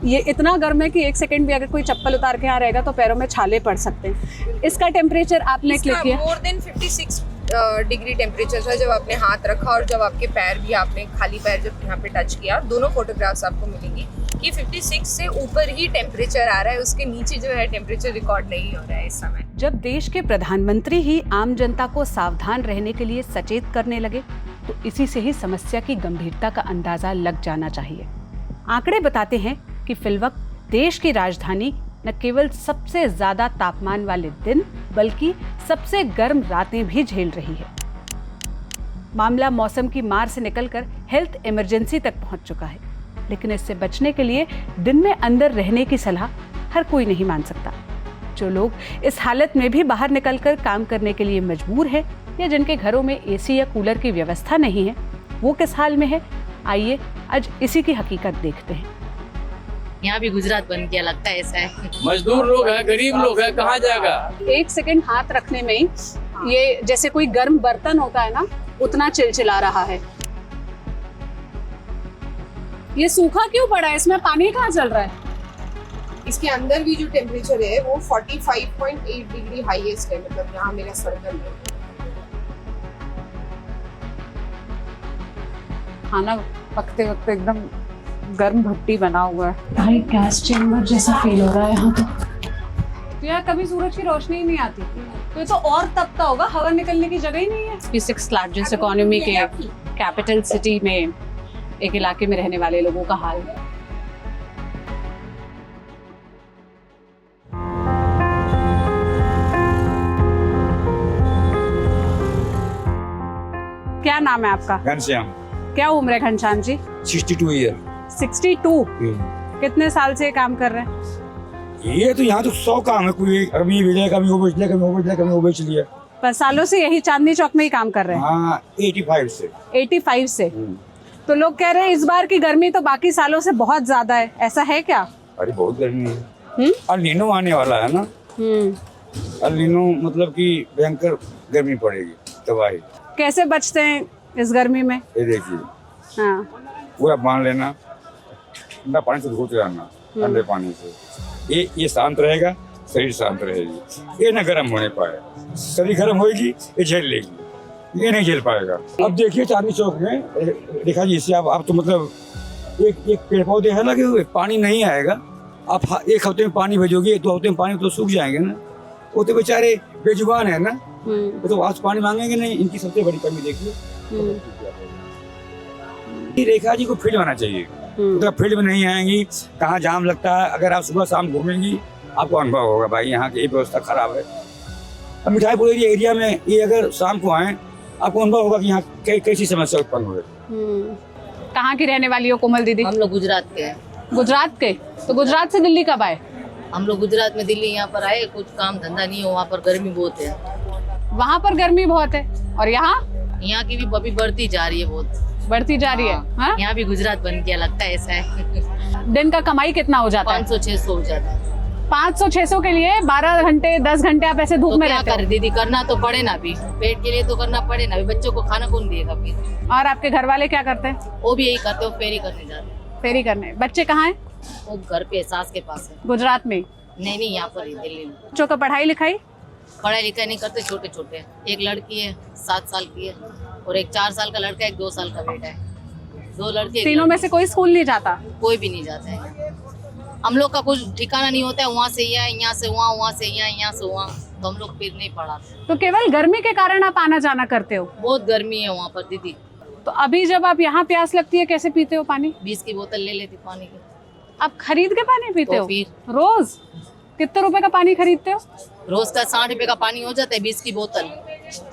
ये इतना गर्म है कि 1 सेकंड भी अगर कोई चप्पल उतार के यहाँ रहेगा तो पैरों में छाले पड़ सकते हैं। इसका टेम्परेचर आपने क्लिक किया, मोर देन 56 डिग्री टेम्परेचर था जब आपने हाथ रखा और जब आपके पैर भी आपने खाली पैर जब यहाँ पे टच किया। दोनों फोटोग्राफ्स आपको मिलेंगी कि 56 से ऊपर ही टेम्परेचर आ रहा है, उसके नीचे जो है टेम्परेचर रिकॉर्ड नहीं हो रहा है इस समय। जब देश के प्रधानमंत्री ही आम जनता को सावधान रहने के लिए सचेत करने लगे तो इसी से ही समस्या की गंभीरता का अंदाजा लग जाना चाहिए। आंकड़े बताते हैं कि फिलवक्त देश की राजधानी न केवल सबसे ज्यादा तापमान वाले दिन बल्कि सबसे गर्म रातें भी झेल रही है। मामला मौसम की मार से निकलकर हेल्थ इमरजेंसी तक पहुंच चुका है, लेकिन इससे बचने के लिए दिन में अंदर रहने की सलाह हर कोई नहीं मान सकता। जो लोग इस हालत में भी बाहर निकलकर काम करने के लिए मजबूर है या जिनके घरों में एसी या कूलर की व्यवस्था नहीं है, वो किस हाल में है, आइए आज इसी की हकीकत देखते हैं। यहाँ भी गुजरात बन गया लगता है, ऐसा है। मजदूर लोग हैं, गरीब लोग हैं, कहाँ जाएगा। 1 सेकंड हाथ रखने में ही ये जैसे कोई गर्म बर्तन होता है ना, उतना चिलचिला रहा है। ये सूखा क्यों पड़ा है? इसमें पानी कहाँ चल रहा है? इसके अंदर भी जो टेम्परेचर है वो 45.8 डिग्री हाईएस्ट है, मतलब यहाँ मेरा सर्कल है। खाना पकते वक्त एकदम गर्म भट्टी बना हुआ है। भाई गैस चेम्बर जैसा फील हो रहा है यहाँ तो यार कभी सूरज की रोशनी ही नहीं आती, तो ये तो और तपता होगा, हवा निकलने की जगह ही नहीं है। 6 लार्जेस्ट इकोनॉमी के कैपिटल सिटी में एक इलाके में रहने वाले लोगों का हाल। क्या नाम है आपका? घनश्याम। क्या उम्र है घनश्याम जी? 62 ईयर। 62? कितने साल से काम कर रहे हैं? ये तो यहाँ तो 100 काम है, कोई कभी बेच कभी वो बेच लिया, कभी वो बेच लिया, कभी वो बेच लिया। पर सालों से यही चांदनी चौक में ही काम कर रहे हैं? हाँ, 85 से। 85 से? तो लोग कह रहे हैं इस बार की गर्मी तो बाकी सालों से बहुत ज्यादा है, ऐसा है क्या? अरे बहुत गर्मी है। अल नीनो आने वाला है ना। अल नीनो मतलब कि भयंकर गर्मी पड़ेगी, तबाही। कैसे बचते हैं इस गर्मी में? ये देखिए, हाँ, पूरा बांध लेना, ठंडा पानी से धोते रहना, ठंडे पानी से। ये शांत रहेगा, शरीर शांत रहेगी। ये ना गर्म होने पाए, शरीर गर्म होगी ये झेल लेगी, ये नहीं झेल पाएगा। अब देखिए चांदनी चौक में देखा जी, इससे आप तो मतलब एक पेड़ पौधे है ना कि पानी नहीं आएगा, आप 1 हफ्ते में पानी भेजोगे, 2 हफ्ते में पानी तो सूख जाएंगे ना। वो तो बेचारे बेजुबान है ना, वो तो आज पानी मांगेंगे नहीं। इनकी सबसे बड़ी कमी देखिए, रेखा जी को फील्ड आना चाहिए। तो फील्ड में नहीं आएंगी, कहाँ जाम लगता है। अगर आप सुबह शाम घूमेंगी आपको अनुभव होगा भाई यहाँ की व्यवस्था खराब है। अब मिठाईपुर एरिया में ये अगर शाम को आए आपको अनुभव होगा कि यहाँ कैसी समस्या उत्पन्न हुई। कहाँ की रहने वाली हो कोमल दीदी? हम लोग गुजरात के हैं। गुजरात के? तो गुजरात से दिल्ली कब आए? हम लोग गुजरात में दिल्ली यहाँ पर आए, कुछ काम धंधा नहीं है, वहाँ पर गर्मी बहुत है। वहाँ पर गर्मी बहुत है और यहाँ की भी अभी बढ़ती जा रही है, बहुत बढ़ती जा रही है। हाँ? यहाँ भी गुजरात बन गया लगता है, ऐसा है। दिन का कमाई कितना हो जाता है? 500-600 हो जाता है। 500-600 के लिए 12 घंटे 10 घंटे आप ऐसे धूप तो में क्या रहते करे दीदी, करना तो पड़े ना, भी पेट के लिए तो करना पड़े ना, बच्चों को खाना कौन देगा फिर? और आपके घर वाले क्या करते हैं? वो भी यही करते, वो फेरी करने जाते हैं। फेरी करने? बच्चे कहाँ हैं? वो घर पे सास के पास है। गुजरात में? नहीं, यहाँ पर ही दिल्ली में। बच्चों का पढ़ाई लिखाई? पढ़ाई लिखाई नहीं करते, छोटे छोटे। एक लड़की है 7 साल की है और एक 4 साल का लड़का है, एक 2 साल का बेटा है। 2 लड़के। तीनों में से कोई स्कूल नहीं जाता? कोई भी नहीं जाता है। हम लोग का कुछ ठिकाना नहीं होता है, वहाँ से यहाँ से वहाँ, वहाँ से यहाँ से वहाँ, तो हम लोग फिर नहीं पढ़ाते। तो केवल गर्मी के कारण आप आना जाना करते हो? बहुत गर्मी है वहाँ पर दीदी। तो अभी जब आप यहाँ प्यास लगती है कैसे पीते हो पानी? 20 की बोतल ले लेती पानी की। आप खरीद के पानी पीते तो हो? फिर रोज कितने रुपए का पानी खरीदते हो? रोज का 60 रुपए का पानी हो जाता है, 20 की बोतल।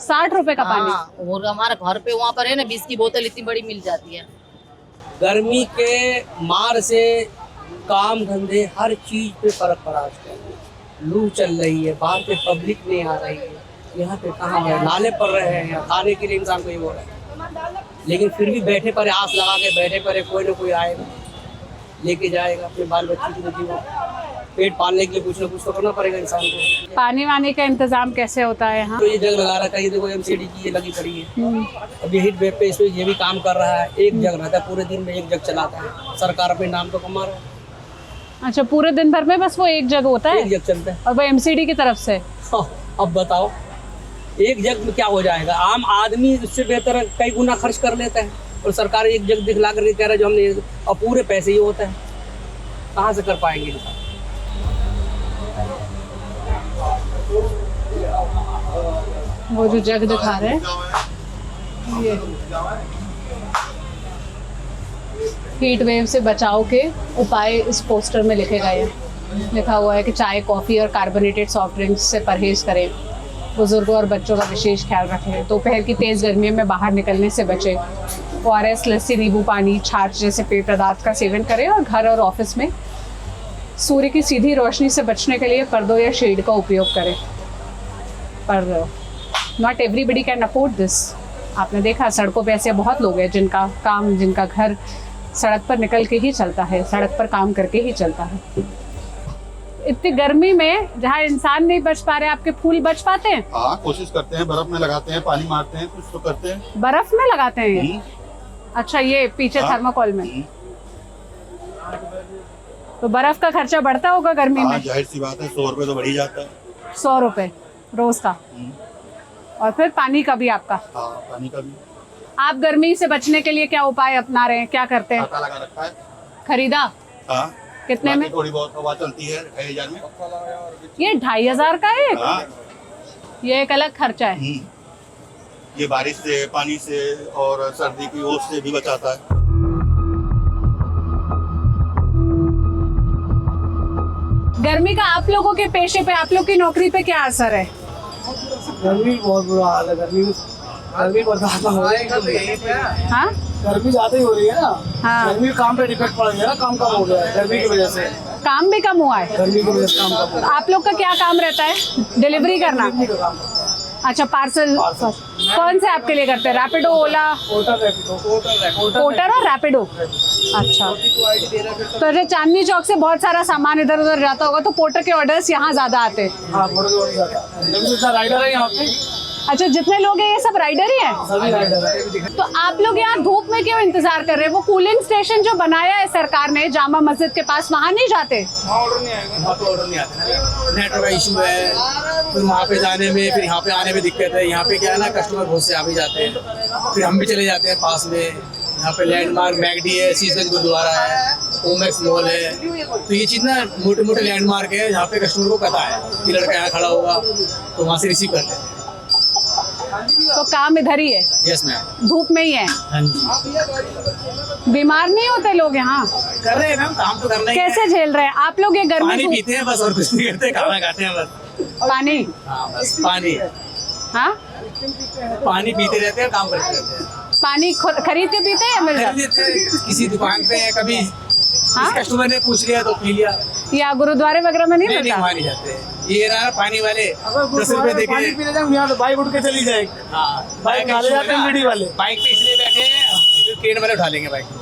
60 रुपए का पानी? हाँ, और हमारा घर पे वहाँ पर है ना, 20 की बोतल इतनी बड़ी मिल जाती है। गर्मी के मार से काम धंधे हर चीज पे फर्क पड़ा है। लू चल रही है, बाहर पे पब्लिक नहीं आ रही है, यहाँ पे कहाँ है, नाले पड़ रहे हैं, खाने के लिए इंसान को ये हो रहा है। लेकिन फिर भी बैठे पर आस लगा के बैठे पर कोई ना कोई आएगा, लेके जाएगा अपने बाल बच्चे को, जीवन पेट पालने के लिए कुछ ना कुछ तो करना पड़ेगा इंसान को। पानी वानी का इंतजाम कैसे होता है यहाँ? तो ये जग लगा रखा है, ये देखो MCD की ये लगी पड़ी है। अब ये हीट वेव पे इसमें ये भी काम कर रहा है। एक जग रहता है, पूरे दिन में एक जग चलाता है। सरकार अपने नाम तो कमा रहा है। अच्छा, पूरे दिन भर में बस वो एक जग होता है एक जग चलता है। और वो एमसीडी की तरफ से? अब बताओ एक जग में क्या हो जाएगा? आम आदमी उससे बेहतर कई गुना खर्च कर लेता है और सरकार एक जग दिखला करके कह रहा है जो हमने, और पूरे पैसे ही होता है, कहाँ से कर पाएंगे इंसान? वो जो जग दिखा रहे हैं ये हीट वेव से बचाव के उपाय इस पोस्टर में लिखे गए हैं। लिखा हुआ है कि चाय, कॉफ़ी और कार्बोनेटेड सॉफ्ट ड्रिंक्स से परहेज करें, बुजुर्गों और बच्चों का विशेष ख्याल रखें, दोपहर की तेज़ गर्मी में बाहर निकलने से बचें, ORS, लस्सी, नींबू पानी, छाछ जैसे पेय पदार्थ का सेवन करें और घर और ऑफिस में सूर्य की सीधी रोशनी से बचने के लिए पर्दों या शेड का उपयोग करें। पर not everybody can afford this. आपने देखा सड़कों पे ऐसे बहुत लोग हैं जिनका काम, जिनका घर सड़क पर निकल के ही चलता है, सड़क पर काम करके ही चलता है। इतनी गर्मी में जहाँ इंसान नहीं बच पा रहे, आपके फूल बच पाते हैं? हाँ, कोशिश करते हैं, बर्फ में लगाते हैं, पानी मारते हैं, कुछ तो करते हैं। बर्फ में लगाते हैं ये? अच्छा, ये पीछे हाँ। थर्माकोल में। तो बर्फ का खर्चा बढ़ता होगा गर्मी हाँ, में? जाहिर सी बात है, 100 रुपए तो बढ़ ही जाता है। 100 रुपए रोज का। और फिर पानी का भी आपका? हाँ, पानी का भी। आप गर्मी से बचने के लिए क्या उपाय अपना रहे हैं, क्या करते हैं? खाता लगा रखा है। खरीदा? हाँ, कितने में? थोड़ी बहुत हवा चलती है 2,500 में। ये 2,500 का है? हाँ। ये एक अलग खर्चा है। ये बारिश से, पानी से और सर्दी की ओस से भी बचाता है। गर्मी का आप लोगों के पेशे पे, आप लोग की नौकरी पे क्या असर है? गर्मी बहुत बुरा हाल है। गर्मी बर्दाश्त हो रही है। हाँ, गर्मी ज्यादा ही हो रही है ना। हाँ। गर्मी काम पे डिफेक्ट पड़ गया ना, काम कम हो गया है गर्मी की वजह से। काम भी कम हुआ है? गर्मी की वजह से काम कम हो गया। आप लोग का क्या काम रहता है? डिलीवरी करना? गर्मी का काम करते हैं। अच्छा, पार्सल कौन से आपके लिए करते हैं? रैपिडो, ओला? पोर्टर और रैपिडो। अच्छा, तो जो चांदनी चौक से बहुत सारा सामान इधर उधर जाता होगा तो पोर्टर के ऑर्डर्स यहाँ ज्यादा आते हैं? हाँ, थोड़ा थोड़ा जाता है। जितना राइडर है यहाँ पे, अच्छा, जितने लोग हैं ये सब राइडर ही हैं? सभी राइडर है। तो आप लोग यहाँ धूप में क्यों इंतजार कर रहे हैं? वो कूलिंग स्टेशन जो बनाया है सरकार ने जामा मस्जिद के पास, वहाँ नहीं जाते? वहाँ पे ऑर्डर नहीं आता ना, नेटवर्क का इशू है, फिर वहाँ पे जाने में, फिर यहाँ पे आने में दिक्कत है। यहाँ पे क्या है ना, कस्टमर बहुत से आ भी जाते हैं, फिर हम भी चले जाते हैं पास में। यहाँ पे लैंडमार्क मैगडी है, शीशगंज गुरुद्वारा है, ओमेक्स मॉल है, तो ये चीज़ ना मोटे मोटे लैंडमार्क है जहाँ पे कस्टमर को पता है कि लड़का यहाँ खड़ा होगा तो वहाँ से रिसीव करते हैं। तो काम इधर ही है? Yes ma'am. धूप में ही है? हाँ जी। बीमार नहीं होते लोग यहाँ? कर रहे हैं मैम, काम तो करना ही है। कैसे झेल रहे हैं आप लोग ये गर्मी? पानी पीते हैं बस, और कुछ नहीं करते, खाना खाते हैं बस। पानी? हाँ, बस पानी। हाँ, पानी पीते रहते हैं, काम करते रहते हैं। पानी खरीद के पीते हैं या मिल जाता? खरीद लेते हैं, किसी दुकान पे कभी हाँ? कस्टमर ने पूछ लिया तो पी लिया। या गुरुद्वारे वगैरह में नहीं नहीं मिलता? वहाँ नहीं जाते। ये रहा पानी वाले 10 रुपए दे पानी के, पीने जाएंगे यहाँ तो बाइक उठ के चली जाएगी। हाँ, बाइक खा ले जाते हैं मीडी वाले। बाइक पे इसलिए बैठे हैं, फिर ट्रेन वाले उठा लेंगे बाइक को,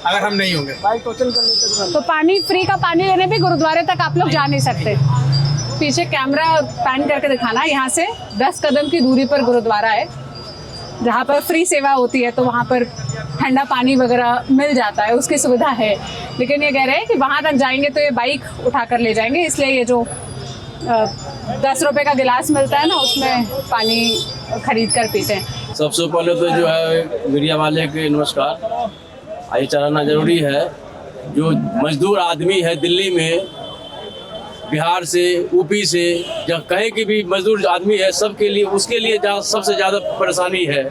अगर हम नहीं होंगे। बाइक टोचन कर लेते हैं। तो पानी, फ्री का पानी लेने भी गुरुद्वारे तक आप लोग जा नहीं सकते? पीछे कैमरा पैन करके दिखाना, यहाँ से 10 कदम की दूरी पर गुरुद्वारा है जहाँ पर फ्री सेवा होती है, तो वहाँ पर ठंडा पानी वगैरह मिल जाता है, उसकी सुविधा है। लेकिन ये कह रहे हैं कि वहाँ तक जाएंगे तो ये बाइक उठा कर ले जाएंगे, इसलिए ये जो 10 रुपए का गिलास मिलता है ना, उसमें पानी खरीद कर पीते हैं। सबसे पहले तो जो है मीडिया वाले के नमस्कार। ये चलाना जरूरी है। जो मजदूर आदमी है दिल्ली में, बिहार से, यूपी से, जहाँ कहीं की भी मजदूर आदमी है, सबके लिए, उसके लिए सबसे ज़्यादा परेशानी है।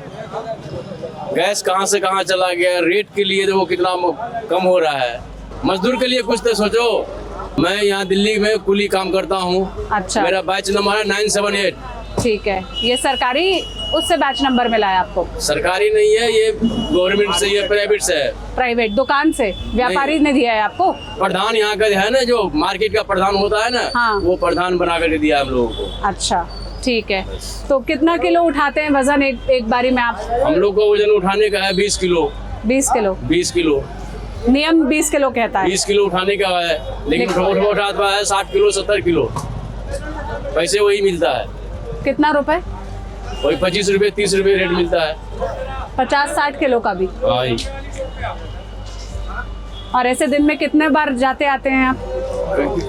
गैस कहाँ से कहाँ चला गया, रेट के लिए तो वो कितना कम हो रहा है। मजदूर के लिए कुछ तो सोचो। मैं यहाँ दिल्ली में कुली काम करता हूँ। अच्छा, मेरा बैच नंबर है 978। ठीक है। ये सरकारी उससे बैच नंबर मिला है आपको? सरकारी नहीं है, ये गवर्नमेंट से, ये प्राइवेट से है। प्राइवेट दुकान से व्यापारी ने दिया है आपको? प्रधान यहाँ का है ना, जो मार्केट का प्रधान होता है ना, हाँ। वो प्रधान बना कर दिया हम लोगों को। अच्छा, ठीक है। तो कितना किलो उठाते हैं वजन एक बारी में आप? हम लोग को वजन उठाने का है 20 किलो। 20 किलो? 20 किलो नियम 20 किलो कहता है। 20 किलो उठाने का है, लेकिन उठाता है 60 किलो 70 किलो, पैसे वही मिलता है। कितना रुपए? वही 25 रुपए 30 रुपए रेट मिलता है। 50-60 किलो का भी? हाँ। और ऐसे दिन में कितने बार जाते आते हैं आप?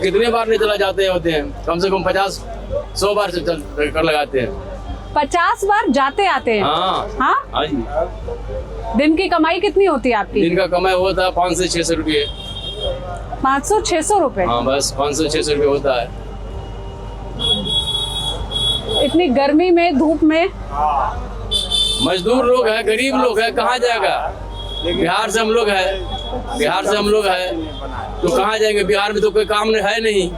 कितने बार नहीं चला जाते होते हैं, कम से कम 50-100 बार से कर लगाते हैं। 50 बार जाते आते हैं? हाँ हाँ? हाँ जी। दिन की कमाई कितनी होती है आपकी? दिन का कमाई होता है 500 से 600 रुपये। 500-600 रुपए? हाँ बस 500-600 रुपये होता है। इतनी गर्मी में, धूप में? मजदूर लोग हैं, गरीब लोग हैं, कहाँ जाएगा? बिहार से हम लोग हैं, तो कहाँ जाएंगे? बिहार में तो कोई काम है नहीं।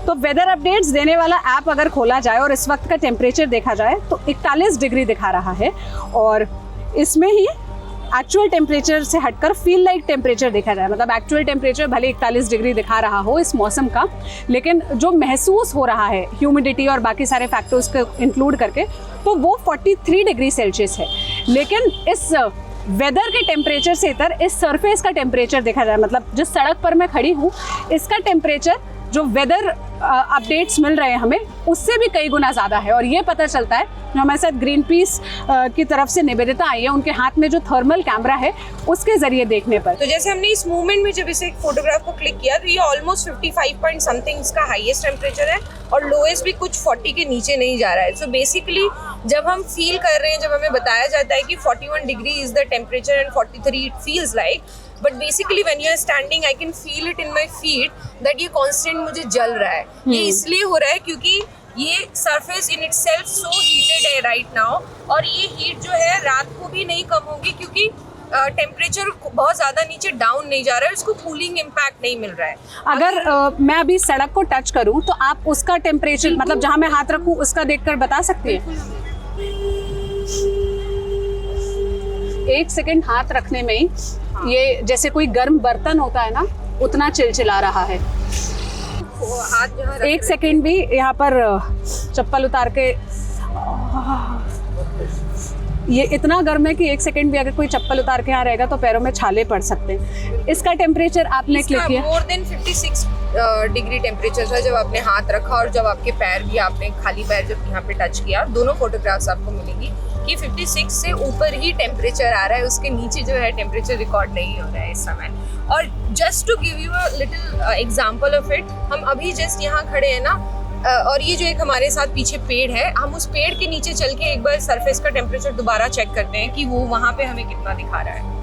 तो वेदर अपडेट्स देने वाला ऐप अगर खोला जाए और इस वक्त का टेम्परेचर देखा जाए तो 41 डिग्री दिखा रहा है, और इसमें ही एक्चुअल टेम्परेचर से हटकर फील लाइक टेम्परेचर देखा जाए, मतलब एक्चुअल टेम्परेचर भले 41 डिग्री दिखा रहा हो इस मौसम का, लेकिन जो महसूस हो रहा है ह्यूमिडिटी और बाकी सारे फैक्टर्स को इंक्लूड करके, तो वो 43 डिग्री सेल्सियस है। लेकिन इस वेदर के टेम्परेचर से इतर इस सरफेस का टेम्परेचर देखा जाए, मतलब जिस सड़क पर मैं खड़ी हूँ, इसका टेम्परेचर जो वेदर अपडेट्स मिल रहे हैं हमें, उससे भी कई गुना ज़्यादा है। और ये पता चलता है, जो हमारे साथ ग्रीन पीस की तरफ से निवेदिता आई है, उनके हाथ में जो थर्मल कैमरा है उसके ज़रिए देखने पर। तो जैसे हमने इस मूवमेंट में जब इसे फोटोग्राफ को क्लिक किया तो ये ऑलमोस्ट 55 पॉइंट समथिंग इसका हाईएस्ट टेम्परेचर है, और लोएस्ट भी कुछ 40 के नीचे नहीं जा रहा है। सो बेसिकली जब हम फील कर रहे हैं, जब हमें बताया जाता है कि 41 degree is the temperature and 43 it feels like, but basically when you are standing I can feel it in my feet that ये कांस्टेंट मुझे जल रहा है। ये इसलिए हो रहा है क्योंकि ये surface in itself so heated है राइट नाउ, और ये हीट जो है रात को भी नहीं कम होगी क्योंकि टेम्परेचर बहुत ज़्यादा नीचे डाउन नहीं जा रहा है, उसको कूलिंग इम्पैक्ट नहीं मिल रहा है। अगर मैं अभी सड़क को टच करूं तो आप उसका टेम्परेचर, मतलब जहां मैं हाथ रखूं उसका देखकर बता सकती हैं? 1 सेकंड हाथ रखने में ही ये जैसे कोई गर्म बर्तन होता है ना, उतना चिलचिला रहा है। हाथ जहाँ 1 सेकंड भी यहाँ पर चप्पल उतार के, ये इतना गर्म है कि 1 सेकंड भी अगर कोई चप्पल उतार के यहाँ रहेगा तो पैरों में छाले पड़ सकते हैं। इसका टेम्परेचर आपने क्लिक किया, मोर देन 56 डिग्री टेम्परेचर था जब आपने हाथ रखा, और जब आपके पैर भी, आपने खाली पैर जब यहाँ पे टच किया, दोनों फोटोग्राफ्स आपको मिलेंगी कि 56 से ऊपर ही टेम्परेचर आ रहा है, उसके नीचे जो है टेम्परेचर रिकॉर्ड नहीं हो रहा है इस समय। और just to give you a little example of it, हम अभी जस्ट यहाँ खड़े हैं ना, और ये जो एक हमारे साथ पीछे पेड़ है, हम उस पेड़ के नीचे चल के एक बार सरफेस का टेम्परेचर दोबारा चेक करते हैं कि वो वहाँ पे हमें कितना दिखा रहा है।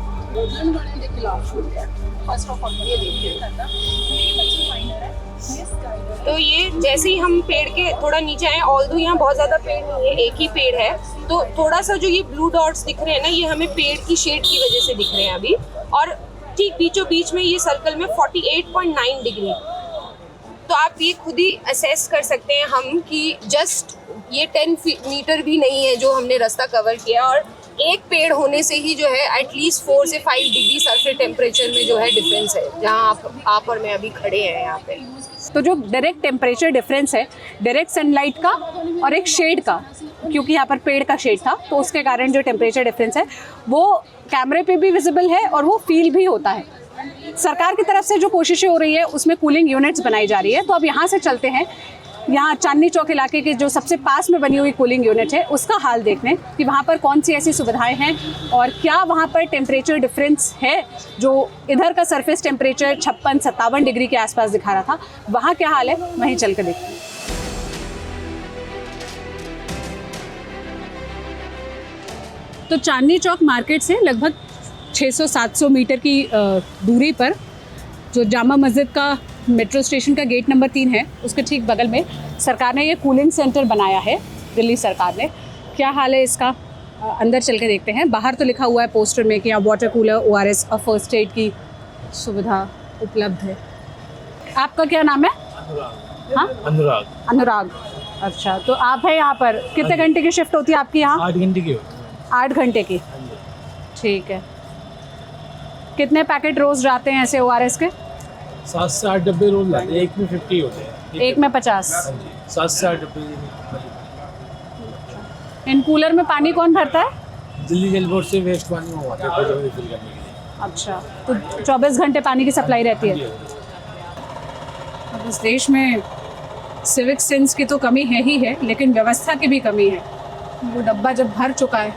तो ये जैसे ही हम पेड़ के थोड़ा नीचे आए, ऑल्दो यहाँ बहुत ज्यादा पेड़ नहीं है, एक ही पेड़ है, तो थोड़ा सा जो ये ब्लू डॉट्स दिख रहे हैं ना, ये हमें पेड़ की शेड की वजह से दिख रहे हैं अभी, और ठीक बीचों बीच में ये सर्कल में 48.9 डिग्री। तो आप ये खुद ही असेस कर सकते हैं हम कि जस्ट ये 10 मीटर भी नहीं है जो हमने रास्ता कवर किया, और एक पेड़ होने से ही जो है एटलीस्ट 4 से 5 डिग्री सरफेस टेम्परेचर में जो है डिफरेंस है, जहाँ आप और मैं अभी खड़े हैं यहाँ पे। तो जो डायरेक्ट टेम्परेचर डिफरेंस है डायरेक्ट सनलाइट का और एक शेड का, क्योंकि यहाँ पर पेड़ का शेड था तो उसके कारण जो टेम्परेचर डिफरेंस है वो कैमरे पे भी विजिबल है और वो फील भी होता है। सरकार की तरफ से जो कोशिशें हो रही है उसमें कूलिंग यूनिट्स बनाई जा रही है। तो अब यहाँ से चलते हैं, यहाँ चांदनी चौक इलाके के जो सबसे पास में बनी हुई कूलिंग यूनिट है उसका हाल देखने कि वहाँ पर कौन सी ऐसी सुविधाएं हैं और क्या वहाँ पर टेम्परेचर डिफरेंस है। जो इधर का सरफेस टेम्परेचर 56-57 डिग्री के आसपास दिखा रहा था, वहाँ क्या हाल है वहीं चल कर देखते हैं। तो चांदनी चौक मार्केट से लगभग 600-700 मीटर की दूरी पर जो जामा मस्जिद का मेट्रो स्टेशन का गेट नंबर 3 है, उसके ठीक बगल में सरकार ने ये कूलिंग सेंटर बनाया है, दिल्ली सरकार ने। क्या हाल है इसका, अंदर चल के देखते हैं। बाहर तो लिखा हुआ है पोस्टर में कि यहाँ वाटर कूलर, ORS और फर्स्ट एड की सुविधा उपलब्ध है। आपका क्या नाम है? हाँ, अनुराग। अच्छा, तो आप है यहाँ पर, कितने घंटे की शिफ्ट होती है आपकी यहाँ? 8 घंटे की। 8 घंटे की, ठीक है। कितने पैकेट रोज जाते हैं ऐसे ORS के? 7 से 8 डब्बे रोज लाते हैं, एक में 50 होते हैं, एक में 50। 7 से 8 डब्बे। इन कूलर में पानी कौन भरता है? दिल्ली जल बोर्ड से वेस्ट पानी मंगवाते हैं फिल करने के लिए। अच्छा, तो 24 घंटे पानी की सप्लाई रहती है। अब इस देश में सिविक सेंस की तो कमी है ही है, लेकिन व्यवस्था की भी कमी है। वो डब्बा जब भर चुका है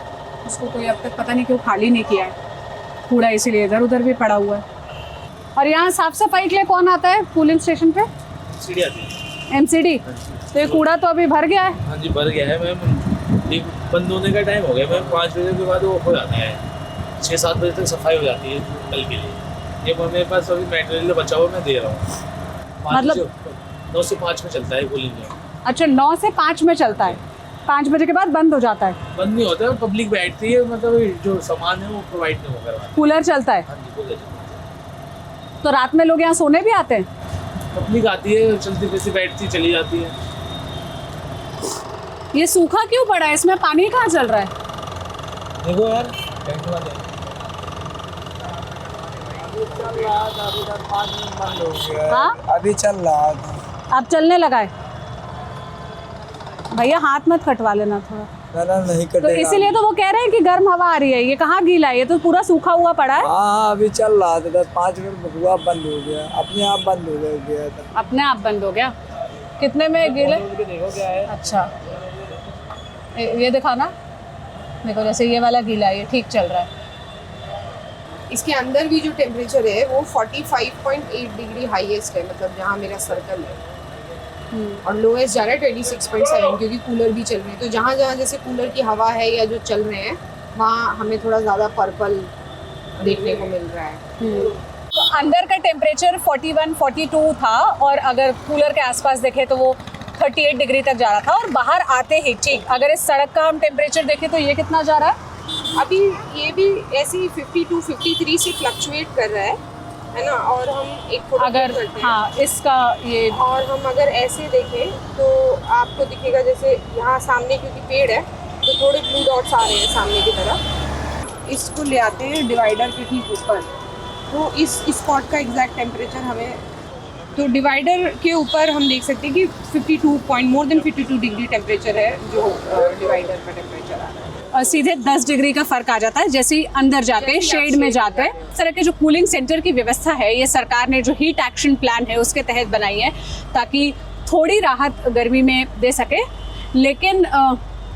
उसको कोई अब तक पता नहीं क्यों खाली नहीं किया है, कूड़ा इसीलिए इधर उधर भी पड़ा हुआ है। और यहाँ साफ सफाई के लिए कौन आता है कूलिंग स्टेशन पे? सीढ़ी आती है। एमसीडी। तो ये कूड़ा तो अभी भर गया है। हाँ जी भर गया है मैम, एक बंद होने का टाइम हो गया मैम, 5 बजे के बाद वो हो जाता है, 6-7 बजे तक सफाई हो जाती है कल के लिए। ये मेरे पास अभी मटेरियल बचा हुआ मैं दे रहा हूँ। मतलब 9 से 5 में चलता है कूलिंग। अच्छा 9 से 5 में चलता है, 5 बजे के बाद बंद हो जाता है। बंद नहीं होता है, पब्लिक बैठती है, मतलब जो सामान है वो प्रोवाइड नहीं होगा। कूलर चलता है। हाँ जी कूलर चलता है। तो रात में लोग यहाँ सोने भी आते हैं? पब्लिक आती है, चलती फिरती बैठती चली जाती है। ये सूखा क्यों पड़ा है? इसमें पानी कहाँ चल रहा है? देखो यार टैंक वाले हाँ अभी चल रहा था। अब चलने लगा है। भैया हाथ मत कटवा लेना थोड़ा। नहीं तो कटेगा। इसीलिए तो वो कह रहे हैं कि गर्म हवा आ रही है। ये कहाँ गीला है? ये तो पूरा सूखा हुआ पड़ा है। हाँ अभी चल रहा था, 10-5 मिनट हुआ बंद हो गया, अपने आप बंद हो गया था। अपने आप बंद हो गया। कितने में गीले? देखो क्या है। अच्छा ये दिखाना, देखो जैसे ये वाला गीला है, ये ठीक चल रहा है। इसके अंदर भी जो टेम्परेचर है वो 45.8 डिग्री हाईएस्ट है, मतलब जहाँ मेरा सर्कल है, और लोएस्ट जा रहा है 26.7, क्योंकि कूलर भी चल रहे हैं। तो जहाँ जहाँ जैसे कूलर की हवा है या जो चल रहे हैं वहाँ हमें थोड़ा ज़्यादा पर्पल देखने को मिल रहा है। तो अंदर का टेम्परेचर 41-42 था, और अगर कूलर के आसपास देखें तो वो 38 डिग्री तक जा रहा था। और बाहर आते ही ठीक अगर इस सड़क का हम टेम्परेचर देखें तो ये कितना जा रहा है? अभी ये भी ऐसे ही 52-53 से फ्लक्चुएट कर रहा है ना। और हम एक फोटो अगर करते हैं, हाँ इसका ये, और हम अगर ऐसे देखें तो आपको दिखेगा जैसे यहाँ सामने क्योंकि पेड़ है तो थोड़े ब्लू डॉट्स आ रहे हैं सामने की तरफ। इसको ले आते हैं डिवाइडर के ठीक ऊपर, तो इस स्पॉट का एग्जैक्ट टेम्परेचर हमें, तो डिवाइडर के ऊपर हम देख सकते हैं कि मोर देन 52 डिग्री टेम्परेचर है जो डिवाइडर का टेम्परेचर आ रहा है। और सीधे 10 डिग्री का फर्क आ जाता है जैसे ही अंदर जाते हैं, शेड में जाते हैं। इस तरह के जो कूलिंग सेंटर की व्यवस्था है ये सरकार ने जो हीट एक्शन प्लान है उसके तहत बनाई है, ताकि थोड़ी राहत गर्मी में दे सके। लेकिन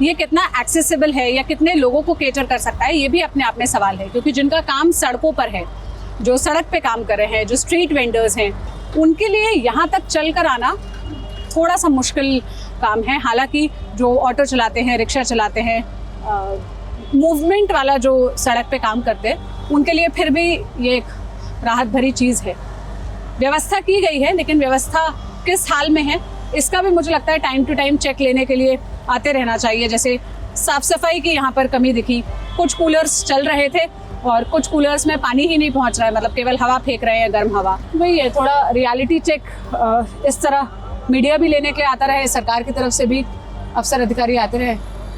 ये कितना एक्सेसिबल है या कितने लोगों को केटर कर सकता है, ये भी अपने आप में सवाल है। क्योंकि जिनका काम सड़कों पर है, जो सड़क पे काम कर रहे हैं, जो स्ट्रीट वेंडर्स हैं, उनके लिए यहाँ तक चल कर आना थोड़ा सा मुश्किल काम है। हालांकि जो ऑटो चलाते हैं, रिक्शा चलाते हैं, मूवमेंट वाला जो सड़क पे काम करते हैं, उनके लिए फिर भी ये एक राहत भरी चीज़ है। व्यवस्था की गई है, लेकिन व्यवस्था किस हाल में है इसका भी मुझे लगता है टाइम टू टाइम चेक लेने के लिए आते रहना चाहिए। जैसे साफ़ सफाई की यहाँ पर कमी दिखी, कुछ कूलर्स चल रहे थे और कुछ कूलर्स में पानी ही नहीं पहुँच रहा है, मतलब केवल हवा फेंक रहे हैं, गर्म हवा। वही है, थोड़ा रियलिटी चेक इस तरह मीडिया भी लेने के लिए आता रहे, सरकार की तरफ से भी अफसर अधिकारी आते रहे,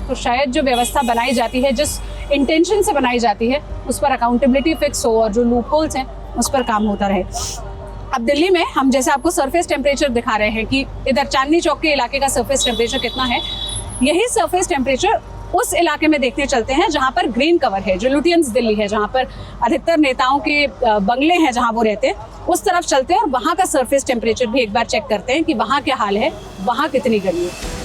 तो शायद जो व्यवस्था बनाई जाती है, जिस इंटेंशन से बनाई जाती है, उस पर अकाउंटेबिलिटी फिक्स हो और जो लूप होल्स हैं उस पर काम होता रहे। अब दिल्ली में हम जैसे आपको सरफेस टेम्परेचर दिखा रहे हैं कि इधर चांदनी चौक के इलाके का सरफेस टेम्परेचर कितना है, यही सरफेस टेम्परेचर उस इलाके में देखने चलते हैं जहाँ पर ग्रीन कवर है, जो लुटियंस दिल्ली है, जहाँ पर अधिकतर नेताओं के बंगले हैं जहाँ वो रहते हैं, उस तरफ चलते हैं और वहाँ का सरफेस टेम्परेचर भी एक बार चेक करते हैं कि वहाँ क्या हाल है, वहाँ कितनी गर्मी है।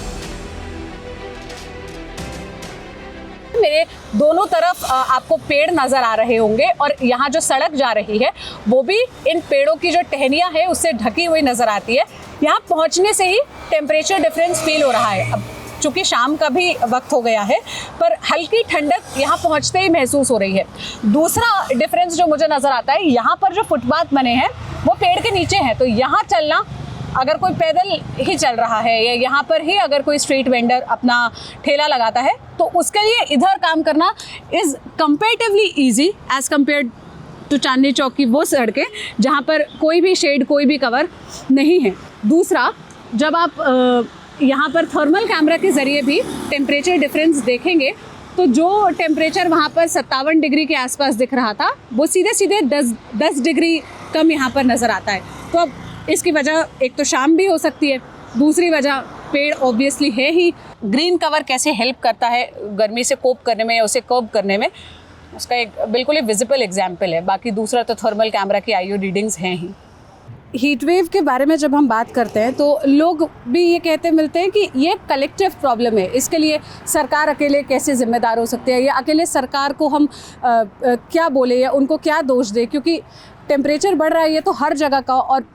मेरे दोनों तरफ आपको पेड़ नज़र आ रहे होंगे और यहाँ जो सड़क जा रही है वो भी इन पेड़ों की जो टहनियाँ है उससे ढकी हुई नज़र आती है। यहाँ पहुँचने से ही टेम्परेचर डिफरेंस फील हो रहा है। अब चूँकि शाम का भी वक्त हो गया है, पर हल्की ठंडक यहाँ पहुँचते ही महसूस हो रही है। दूसरा डिफरेंस जो मुझे नज़र आता है, यहाँ पर जो फुटपाथ बने हैं वो पेड़ के नीचे हैं, तो यहाँ चलना, अगर कोई पैदल ही चल रहा है या यहाँ पर ही अगर कोई स्ट्रीट वेंडर अपना ठेला लगाता है, तो उसके लिए इधर काम करना is comparatively easy as compare to Chandni Chowk की वो सड़कें जहाँ पर कोई भी शेड, कोई भी कवर नहीं है। दूसरा, जब आप यहाँ पर थर्मल कैमरा के ज़रिए भी टेम्परेचर डिफरेंस देखेंगे तो जो टेम्परेचर वहाँ पर 57 डिग्री के आसपास दिख रहा था वो सीधे सीधे 10 डिग्री कम यहाँ पर नज़र आता है। तो अब इसकी वजह एक तो शाम भी हो सकती है, दूसरी वजह पेड़ ऑब्वियसली है ही। ग्रीन कवर कैसे हेल्प करता है गर्मी से कोप करने में, उसे कर्ब करने में, उसका एक बिल्कुल ही विजिबल एग्जाम्पल है। बाकी दूसरा तो थर्मल कैमरा की आईओ रीडिंग्स हैं ही। हीट वेव के बारे में जब हम बात करते हैं तो लोग भी ये कहते मिलते हैं कि ये कलेक्टिव प्रॉब्लम है, इसके लिए सरकार अकेले कैसे जिम्मेदार हो सकती है, या अकेले सरकार को हम क्या बोले या उनको क्या दोष दें, क्योंकि टेम्परेचर बढ़ रहा है, ये तो हर जगह का, और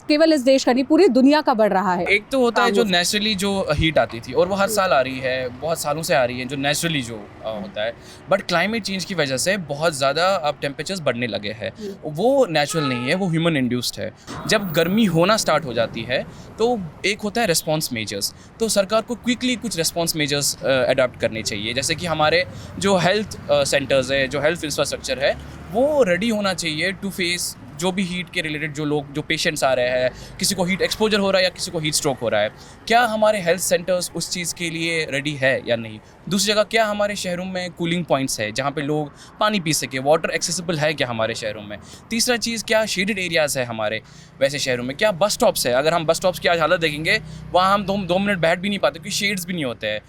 केवल इस देश का नहीं, पूरी दुनिया का बढ़ रहा है। एक तो होता है जो नेचुरली जो हीट आती थी और वो हर साल आ रही है, बहुत सालों से आ रही है, जो नेचुरली जो होता है, बट क्लाइमेट चेंज की वजह से बहुत ज़्यादा अब टेम्परेचर्स बढ़ने लगे हैं। वो नेचुरल नहीं है, वो ह्यूमन इंड्यूस्ड है। जब गर्मी होना स्टार्ट हो जाती है तो एक होता है रिस्पॉन्स मेजर्स, तो सरकार को क्विकली कुछ रिस्पॉन्स मेजर्स अडॉप्ट करने चाहिए। जैसे कि हमारे जो हेल्थ सेंटर्स है, जो हेल्थ इंफ्रास्ट्रक्चर है, वो रेडी होना चाहिए टू फेस जो भी हीट के रिलेटेड जो पेशेंट्स आ रहे हैं, किसी को हीट एक्सपोजर हो रहा है या किसी को हीट स्ट्रोक हो रहा है, क्या हमारे हेल्थ सेंटर्स उस चीज़ के लिए रेडी है या नहीं। दूसरी जगह, क्या हमारे शहरों में कूलिंग पॉइंट्स है जहाँ पे लोग पानी पी सके, वाटर एक्सेसिबल है क्या हमारे शहरों में। तीसरा चीज़, क्या शेडेड एरियाज़ है हमारे वैसे शहरों में, क्या बस स्टॉप्स है। अगर हम बस स्टॉप्स की आज हालत देखेंगे, वहाँ हम दो मिनट बैठ भी नहीं पाते क्योंकि शेड्स भी नहीं होते हैं।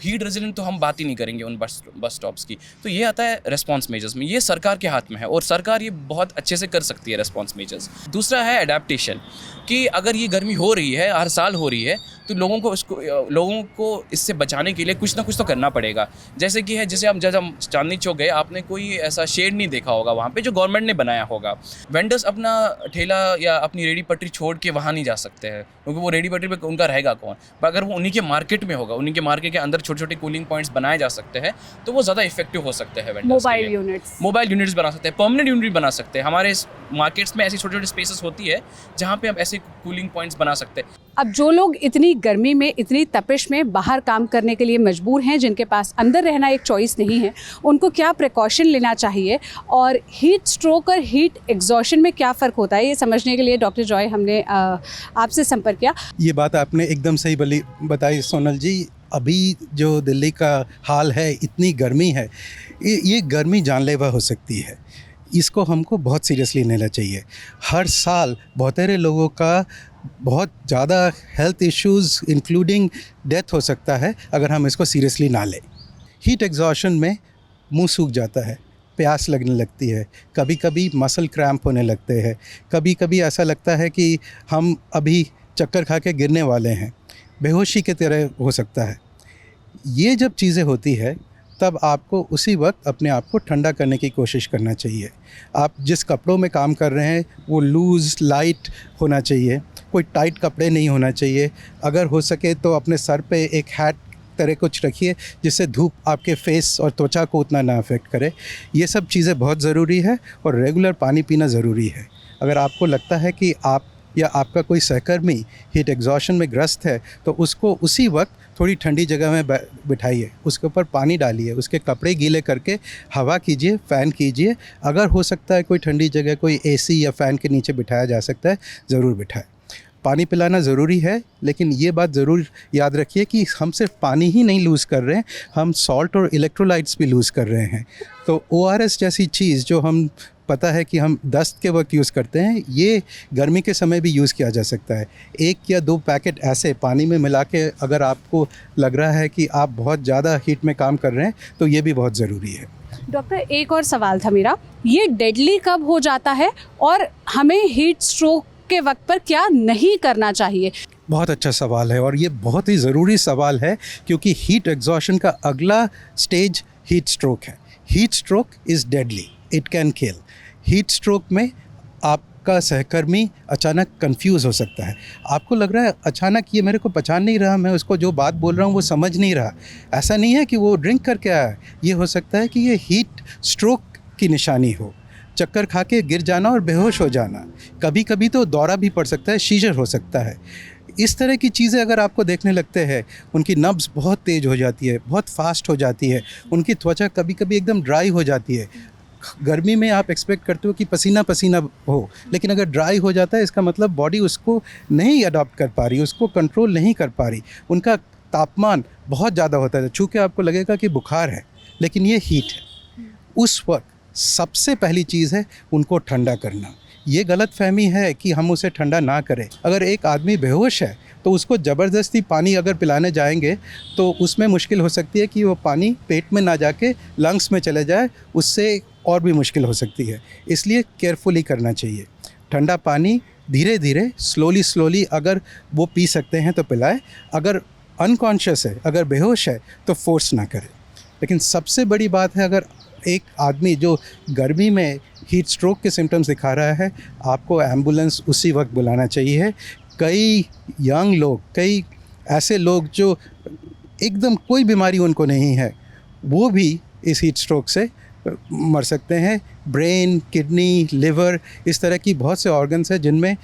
हीट रेजिलेंट तो हम बात ही नहीं करेंगे उन बस स्टॉप्स की। तो ये आता है रिस्पॉन्स मेजर्स में, ये सरकार के हाथ में है और सरकार ये बहुत अच्छे से कर सकती है रिस्पॉन्स मेजर्स। दूसरा है अडेप्टेशन, कि अगर ये गर्मी हो रही है, हर साल हो रही है, तो लोगों को इससे बचाने के लिए कुछ ना कुछ तो करना पड़ेगा। जैसे कि है, जैसे जब हम चांदनी चौक गए, आपने कोई ऐसा शेड नहीं देखा होगा वहाँ पे जो गवर्नमेंट ने बनाया होगा। वेंडर्स अपना ठेला या अपनी रेडी पटरी छोड़ के वहाँ नहीं जा सकते हैं, क्योंकि वो रेडी पटरी पे उनका रहेगा कौन। पर अगर वो उन्हीं के मार्केट में होगा, उन्हीं के मार्केट के अंदर छोटे छोटे कूलिंग पॉइंट्स बनाए जा सकते हैं, तो वो ज़्यादा इफेक्टिव हो सकते हैं। मोबाइल यूनिट्स बना सकते हैं, परमानेंट यूनिट बना सकते हैं। हमारे मार्केट्स में ऐसी छोटी छोटी स्पेसेस होती है जहाँ पे हम ऐसे कूलिंग पॉइंट्स बना सकते हैं। अब जो लोग इतनी गर्मी में, इतनी तपिश में बाहर काम करने के लिए मजबूर हैं, जिनके पास अंदर रहना एक चॉइस नहीं है, उनको क्या प्रिकॉशन लेना चाहिए और हीट स्ट्रोक और हीट एग्जॉशन में क्या फ़र्क होता है, ये समझने के लिए डॉक्टर जॉय हमने आपसे संपर्क किया। ये बात आपने एकदम सही बताई सोनल जी। अभी जो दिल्ली का हाल है, इतनी गर्मी है, ये गर्मी जानलेवा हो सकती है। इसको हमको बहुत सीरियसली लेना चाहिए। हर साल बहुतेरे लोगों का बहुत ज़्यादा हेल्थ इश्यूज़ इंक्लूडिंग डेथ हो सकता है अगर हम इसको सीरियसली ना लें। हीट एग्जॉशन में मुंह सूख जाता है, प्यास लगने लगती है, कभी कभी मसल क्रैम्प होने लगते हैं, कभी कभी ऐसा लगता है कि हम अभी चक्कर खा के गिरने वाले हैं, बेहोशी की तरह हो सकता है। ये जब चीज़ें होती है तब आपको उसी वक्त अपने आप को ठंडा करने की कोशिश करना चाहिए। आप जिस कपड़ों में काम कर रहे हैं वो लूज़ लाइट होना चाहिए, कोई टाइट कपड़े नहीं होना चाहिए। अगर हो सके तो अपने सर पे एक हैट तरह कुछ रखिए जिससे धूप आपके फेस और त्वचा को उतना ना अफेक्ट करे। ये सब चीज़ें बहुत ज़रूरी है और रेगुलर पानी पीना ज़रूरी है। अगर आपको लगता है कि आप या आपका कोई सहकर्मी हीट एग्जॉशन में ग्रस्त है तो उसको उसी वक्त थोड़ी ठंडी जगह में बिठाइए, उसके ऊपर पानी डालिए, उसके कपड़े गीले करके हवा कीजिए, फ़ैन कीजिए। अगर हो सकता है कोई ठंडी जगह कोई एसी या फ़ैन के नीचे बिठाया जा सकता है, ज़रूर बिठाएं। पानी पिलाना ज़रूरी है, लेकिन ये बात ज़रूर याद रखिए कि हम सिर्फ पानी ही नहीं लूज़ कर रहे हैं, हम सॉल्ट और इलेक्ट्रोलाइट्स भी लूज़ कर रहे हैं। तो ORS जैसी चीज़ जो हम पता है कि हम दस्त के वक्त यूज़ करते हैं, ये गर्मी के समय भी यूज़ किया जा सकता है। 1 या 2 पैकेट ऐसे पानी में मिला के अगर आपको लग रहा है कि आप बहुत ज़्यादा हीट में काम कर रहे हैं तो ये भी बहुत ज़रूरी है। डॉक्टर, एक और सवाल था मेरा, ये डेडली कब हो जाता है और हमें हीट स्ट्रोक के वक्त पर क्या नहीं करना चाहिए? बहुत अच्छा सवाल है और ये बहुत ही ज़रूरी सवाल है, क्योंकि हीट एग्जॉशन का अगला स्टेज हीट स्ट्रोक है। Heat stroke is deadly, it can kill. Heat stroke में आपका सहकर्मी अचानक कंफ्यूज हो सकता है, आपको लग रहा है अचानक ये मेरे को पहचान नहीं रहा, मैं उसको जो बात बोल रहा हूँ वो समझ नहीं रहा। ऐसा नहीं है कि वो ड्रिंक करके आया है, ये हो सकता है कि ये हीट स्ट्रोक की निशानी हो, चक्कर खा के गिर जाना और बेहोश हो जाना। कभी कभी तो दौरा भी पड़ सकता है, सीजर हो सकता है। इस तरह की चीज़ें अगर आपको देखने लगते हैं, उनकी नब्ज़ बहुत तेज़ हो जाती है, बहुत फास्ट हो जाती है, उनकी त्वचा कभी कभी एकदम ड्राई हो जाती है। गर्मी में आप एक्सपेक्ट करते हो कि पसीना पसीना हो, लेकिन अगर ड्राई हो जाता है इसका मतलब बॉडी उसको नहीं अडॉप्ट कर पा रही, उसको कंट्रोल नहीं कर पा रही। उनका तापमान बहुत ज़्यादा होता है, चूँकि आपको लगेगा कि बुखार है, लेकिन ये हीट है। उस वक्त सबसे पहली चीज़ है उनको ठंडा करना। ये गलत फहमी है कि हम उसे ठंडा ना करें। अगर एक आदमी बेहोश है तो उसको ज़बरदस्ती पानी अगर पिलाने जाएंगे तो उसमें मुश्किल हो सकती है कि वो पानी पेट में ना जाके लंग्स में चले जाए, उससे और भी मुश्किल हो सकती है। इसलिए केयरफुली करना चाहिए। ठंडा पानी धीरे धीरे स्लोली अगर वो पी सकते हैं तो पिलाएं। अगर अनकॉन्शियस है, अगर बेहोश है तो फोर्स ना करें। लेकिन सबसे बड़ी बात है, अगर एक आदमी जो गर्मी में हीट स्ट्रोक के सिम्टम्स दिखा रहा है, आपको एम्बुलेंस उसी वक्त बुलाना चाहिए। कई यंग लोग, कई ऐसे लोग जो एकदम कोई बीमारी उनको नहीं है, वो भी इस हीट स्ट्रोक से मर सकते हैं। ब्रेन, किडनी, लिवर, इस तरह की बहुत से ऑर्गन्स हैं जिनमें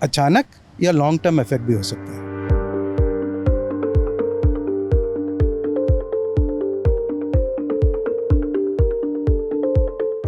अचानक या लॉन्ग टर्म इफेक्ट भी हो सकता है।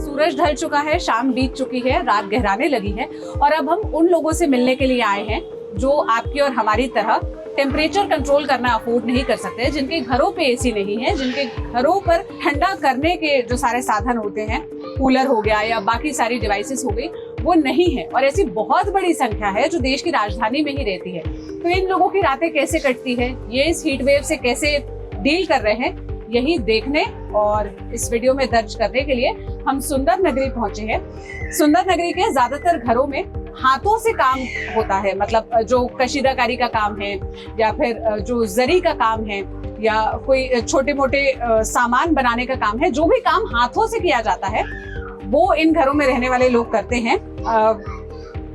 सूरज ढल चुका है, शाम बीत चुकी है, रात गहराने लगी है और अब हम उन लोगों से मिलने के लिए आए हैं जो आपकी और हमारी तरह टेम्परेचर कंट्रोल करना अफोर्ड नहीं कर सकते, जिनके घरों पे एसी नहीं है, जिनके घरों पर ठंडा करने के जो सारे साधन होते हैं, कूलर हो गया या बाकी सारी डिवाइसेस हो गई, वो नहीं है। और ऐसी बहुत बड़ी संख्या है जो देश की राजधानी में ही रहती है। तो इन लोगों की रातें कैसे कटती है, ये इस हीट वेव से कैसे डील कर रहे हैं, यही देखने और इस वीडियो में दर्ज करने के लिए हम सुंदर नगरी पहुंचे हैं। सुंदर नगरी के ज्यादातर घरों में हाथों से काम होता है, मतलब जो कशीदाकारी का काम है या फिर जो जरी का काम है या कोई छोटे मोटे सामान बनाने का काम है, जो भी काम हाथों से किया जाता है वो इन घरों में रहने वाले लोग करते हैं।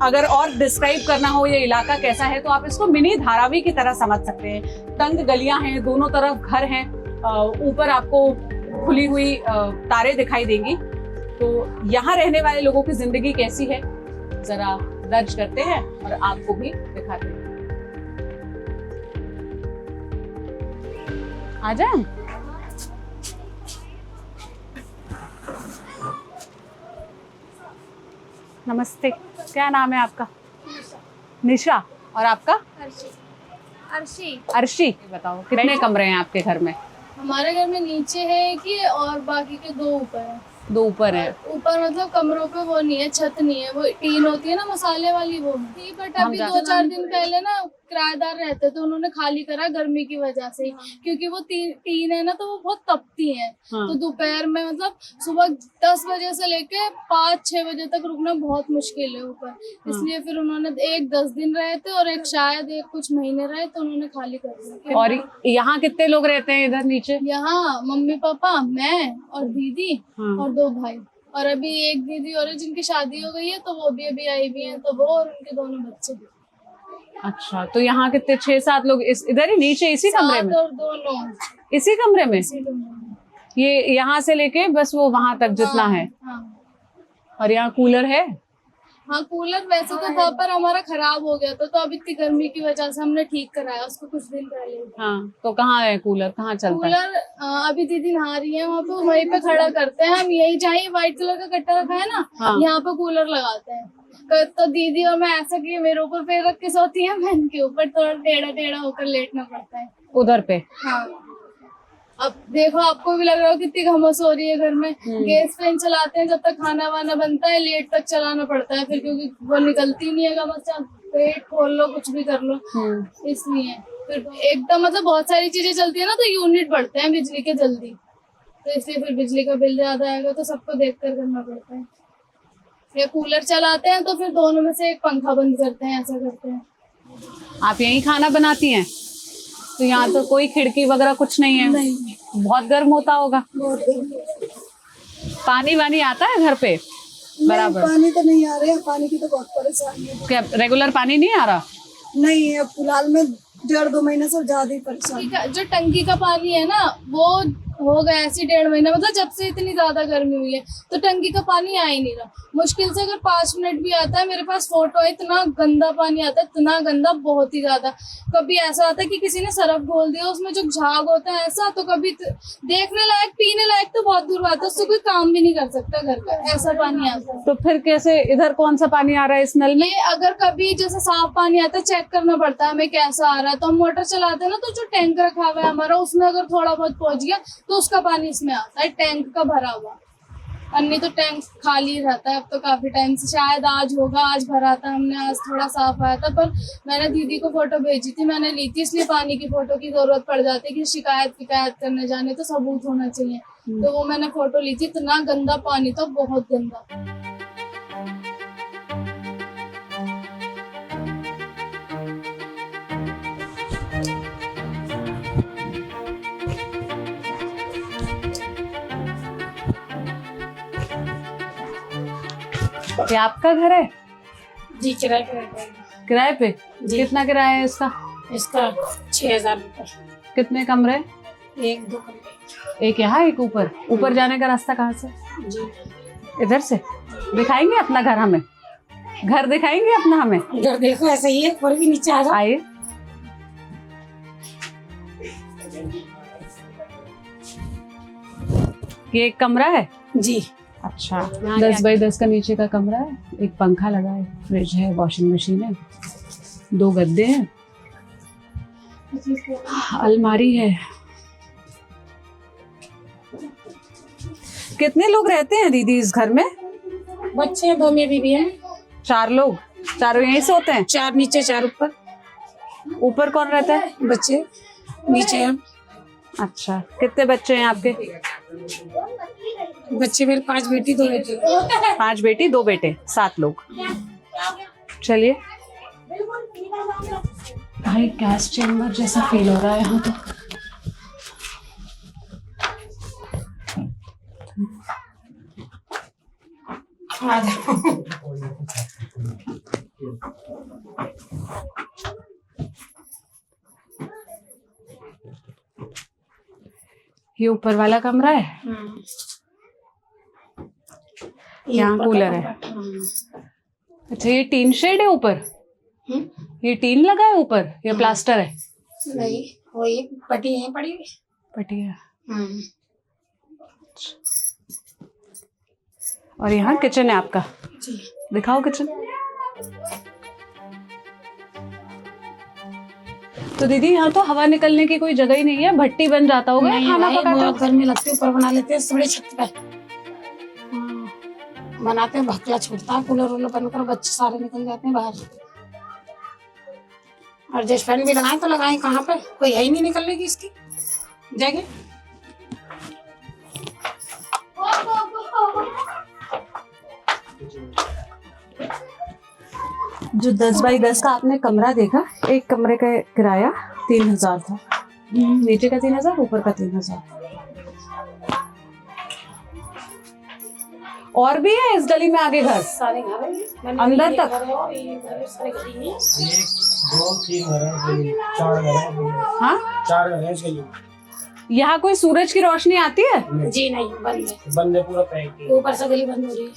अगर और डिस्क्राइब करना हो ये इलाका कैसा है तो आप इसको मिनी धारावी की तरह समझ सकते हैं। तंग गलियां हैं, दोनों तरफ घर हैं, ऊपर आपको खुली हुई तारे दिखाई देंगी। तो यहाँ रहने वाले लोगों की जिंदगी कैसी है जरा दर्ज करते हैं और आपको भी दिखाते हैं। आ जाए। नमस्ते, क्या नाम है आपका? निशा। और आपका? अर्शी। अर्शी। बताओ कितने कमरे हैं आपके घर में? हमारे घर में नीचे है एक ही और बाकी के 2 ऊपर है। 2 ऊपर है। ऊपर मतलब कमरों पे वो नहीं है, छत नहीं है, वो टीन होती है ना मसाले वाली, वो थी। बट अभी 2-4 दिन पहले ना किराएदार रहते थे, उन्होंने खाली करा गर्मी की वजह से, क्योंकि वो टीन है ना तो वो बहुत तपती है। तो दोपहर में मतलब सुबह 10 बजे से लेके 5-6 बजे तक रुकना बहुत मुश्किल है ऊपर। इसलिए फिर उन्होंने एक 10 दिन रहे थे और एक शायद एक कुछ महीने रहे, तो उन्होंने खाली कर दिया। और यहाँ कितने लोग रहते हैं इधर नीचे? यहाँ मम्मी पापा, मैं और दीदी और 2 भाई, और अभी एक दीदी और है जिनकी शादी हो गई है, तो वो भी अभी आई भी हैं, तो वो और उनके दोनों बच्चे। अच्छा, तो यहाँ कितने 6-7 लोग इधर ही नीचे इसी कमरे में? और दोनों इसी कमरे में? ये यहाँ से लेके बस वो वहां तक जितना है। और यहाँ कूलर है? हाँ, कूलर वैसे तो था पर हमारा खराब हो गया था, तो अब इतनी गर्मी की वजह से हमने ठीक कराया उसको कुछ दिन पहले। हाँ, तो कहाँ है कूलर, कहाँ चलता है? कूलर अभी दीदी नहा रही है वहाँ पे, वहीं पे खड़ा करते हैं हम। यही जहाँ व्हाइट कलर का कट्टा रखा है ना, यहाँ पे कूलर लगाते हैं। तो दीदी और मैं ऐसा कि मेरे ऊपर पैर रख के सोती है, मैं इनके ऊपर थोड़ा टेढ़ा होकर लेटना पड़ता है उधर पे। हाँ, अब देखो आपको भी लग रहा हो कितनी घमस हो रही है घर में। गैस फैन चलाते हैं, जब तक खाना वाना बनता है लेट तक चलाना पड़ता है फिर, क्योंकि वो निकलती नहीं है घमस। पेट खोल लो, कुछ भी कर लो, इसलिए फिर एकदम मतलब बहुत सारी चीजें चलती है ना, तो यूनिट बढ़ते हैं बिजली के जल्दी, तो इसलिए फिर बिजली का बिल ज्यादा आएगा, तो सबको देख कर करना पड़ता है। या कूलर चलाते हैं तो फिर दोनों में से एक पंखा बंद करते हैं, ऐसा करते हैं। आप यहीं खाना बनाती हैं? तो यहाँ तो कोई खिड़की वगैरह कुछ नहीं है? नहीं। बहुत गर्म होता होगा। पानी वानी आता है घर पे बराबर? पानी तो नहीं आ रहा है, पानी की तो बहुत परेशानी है। क्या रेगुलर पानी नहीं आ रहा? नहीं, अब फिलहाल में 1.5-2 महीने से ज्यादा ही परेशान। जो टंकी का पानी है ना वो हो गया ऐसे 1.5 महीना, मतलब जब से इतनी ज्यादा गर्मी हुई है तो टंकी का पानी आ ही नहीं रहा। मुश्किल से अगर 5 मिनट भी आता है, मेरे पास फोटो है, इतना गंदा पानी आता है, इतना गंदा, बहुत ही ज्यादा। कभी ऐसा आता है कि किसी ने सरफ घोल दिया, उसमें जो झाग होता है ऐसा, तो कभी देखने लायक, पीने लायक तो बहुत दूर बात है, उससे कोई काम भी नहीं कर सकता घर का, ऐसा पानी आता है। तो फिर कैसे, इधर कौन सा पानी आ रहा है इस नल में? अगर कभी जैसे साफ पानी आता है, चेक करना पड़ता है हमें कैसा आ रहा है, तो हम मोटर चलाते हैं ना, तो जो टैंक रखा हुआ है हमारा, उसमें अगर थोड़ा बहुत पहुंच गया तो उसका पानी इसमें आता है, टैंक का भरा हुआ। अन्य तो टैंक खाली रहता है अब तो काफी टाइम से, शायद आज होगा, आज भरा था हमने, आज थोड़ा साफ आया था। पर मैंने दीदी को फोटो भेजी थी, मैंने ली थी, इसलिए पानी की फोटो की जरूरत पड़ जाती है कि शिकायत करने जाने तो सबूत होना चाहिए, तो वो मैंने फोटो ली थी। इतना गंदा पानी था, बहुत गंदा। ये आपका घर है? जी किराए पे रहते हैं। किराए पे? कितना किराया है इसका? इसका 6,000 रुपये। कितने कमरे? 1-2 कमरे। एक यहाँ एक ऊपर। ऊपर जाने का रास्ता कहाँ से? जी इधर से। दिखाएंगे अपना घर हमें? घर दिखाएंगे अपना हमें? घर देखो ऐसे ही है, ऊपर भी नीचे आ जाओ। आइए। ये एक कमरा है? जी। अच्छा, 10 बाई 10 का नीचे का कमरा है। एक पंखा लगा है, फ्रिज है, वॉशिंग मशीन है, 2 गद्दे हैं, अलमारी है। कितने लोग रहते हैं दीदी इस घर में? बच्चे 2 में बीवी है। 4 लोग? चारों यहीं से होते हैं? 4 नीचे 4 ऊपर। ऊपर कौन रहता है? बच्चे नीचे हम। अच्छा, कितने बच्चे हैं आपके? बच्चे मेरे 5 बेटी 2 बेटे। 5 बेटी 2 बेटे, 7 लोग। चलिए। भाई गैस चेम्बर जैसा फील हो रहा है यहाँ तो। आ जाओ। ये ऊपर वाला कमरा है? यहाँ कूलर है। अच्छा, ये टीन शेड है ऊपर? ये टीन लगा है ऊपर या प्लास्टर है? नहीं, वही पट्टी है पड़ी हुई। पटिया। और यहाँ किचन है आपका? जी। दिखाओ किचन। तो दीदी यहाँ तो हवा निकलने की कोई जगह ही नहीं है, भट्टी बन जाता होगा खाना पकाते हो? घर में लगते ऊपर बना लेते हैं, बड़े छत पे बनाते हैं, भकला छूटता है, कूलर वूलर बंद करो, बच्चे सारे निकल जाते हैं बाहर। और जस्ट फैन भी लगाएं तो लगाएं कहाँ पे, कोई है ही नहीं निकलने की इसकी जगह। जो 10 बाई 10 का आपने कमरा देखा, एक कमरे का किराया 3,000 था। नीचे का 3,000, ऊपर का 3,000। और भी है इस गली में आगे घर? सारे घर हैं अंदर तक? ये घर सारे घर ही हैं। 1, 2, 3 घर हैं, 4 घर हैं। हाँ, 4 घर हैं इसके लिए। यहाँ कोई सूरज की रोशनी आती है? जी नहीं, बंद है। बंद है, पूरा पैक है। ऊपर से गली बंद हो रही है।